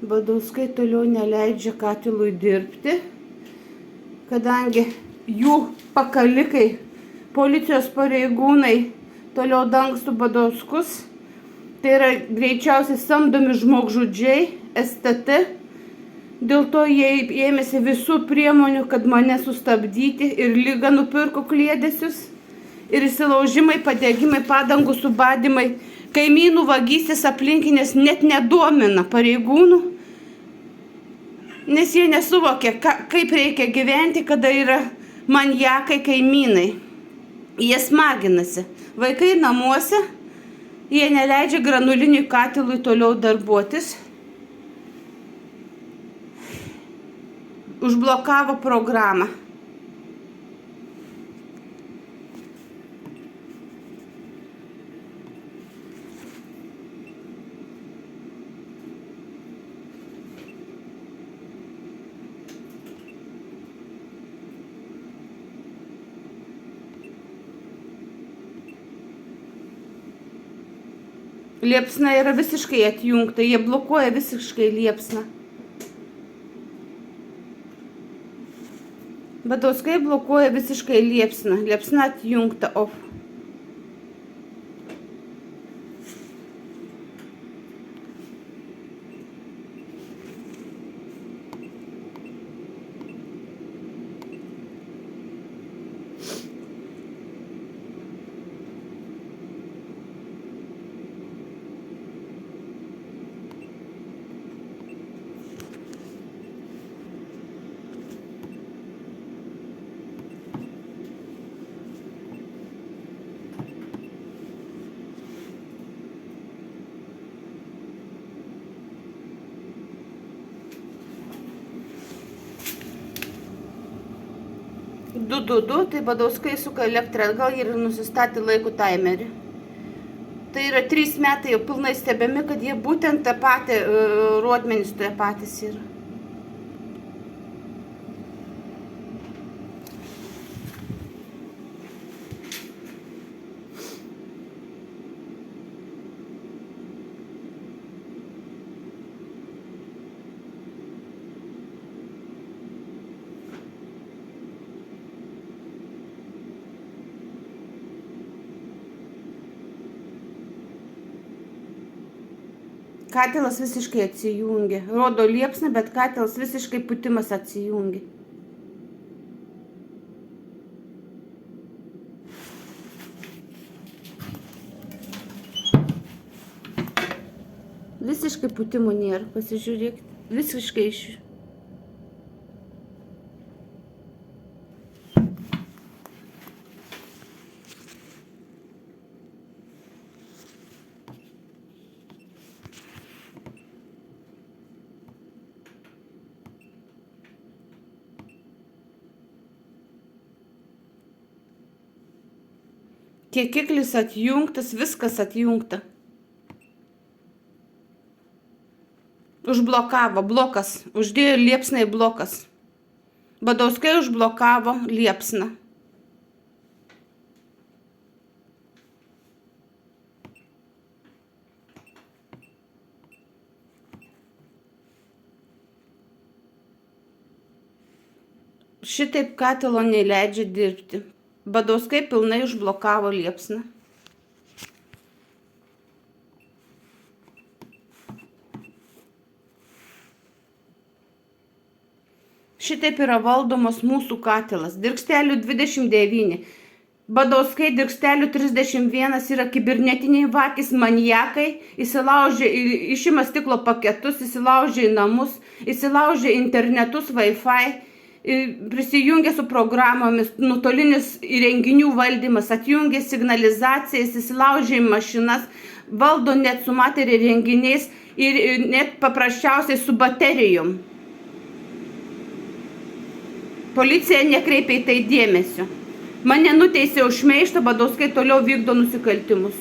Badauskai toliau neleidžia katilui dirbti, kadangi jų pakalikai, policijos pareigūnai toliau dangstų Badauskus. Tai yra greičiausiai samdomi žmogžudžiai, STT. Dėl to jie ėmėsi visų priemonių, kad mane sustabdyti, ir Lyga nupirko kliedesius. Ir įsilaužimai, padegimai, padangų subadymai, kaimynų vagystės aplinkinės net nedomina pareigūnų, nes jie nesuvokia, kaip reikia gyventi, kada yra maniakai kaimynai. Jie smaginasi. Vaikai namuose, jie neleidžia granuliniui katilui toliau darbuotis. Užblokavo programą. Liepsna yra visiškai atjungta, jie blokuoja visiškai liepsną. Badauskai blokuoja visiškai liepsną, liepsna atjungta off. Du, tai Badauskai suka elektrą atgal ir nusistatė laikų taimerį. Tai yra 3 metai jau pilnai stebimi, kad jie būtent tą patį rodmenys toje patys yra. Katilas visiškai atsijungia. Rodo liepsną, bet katilas visiškai putimas atsijungia. Visiškai putimo nėra, pasižiūrėkite. Visiškai iš... Tiekiklis atjungtas, viskas atjungta. Užblokavo, blokas, uždėjo liepsnai blokas. Badauskai užblokavo liepsną. Šitaip katilo neleidžia dirbti. Badauskai pilnai užblokavo liepsną. Šitaip yra valdomos mūsų katilas. Dirgstelių 29. Badauskai dirgstelių 31 yra kibernetiniai vagys, maniakai, įsilaužia, išima stiklo paketus, įsilaužia į namus, įsilaužia internetus, Wi-Fi, prisijungia su programomis, nutolinis įrenginių valdymas, atjungia signalizacijas, įsilaužia į mašinas, valdo net su materia renginiais ir net paprasčiausiai su baterijom. Policija nekreipia į tai dėmesio. Mane nuteisė už šmeižtą, Badauskai toliau vykdo nusikaltimus.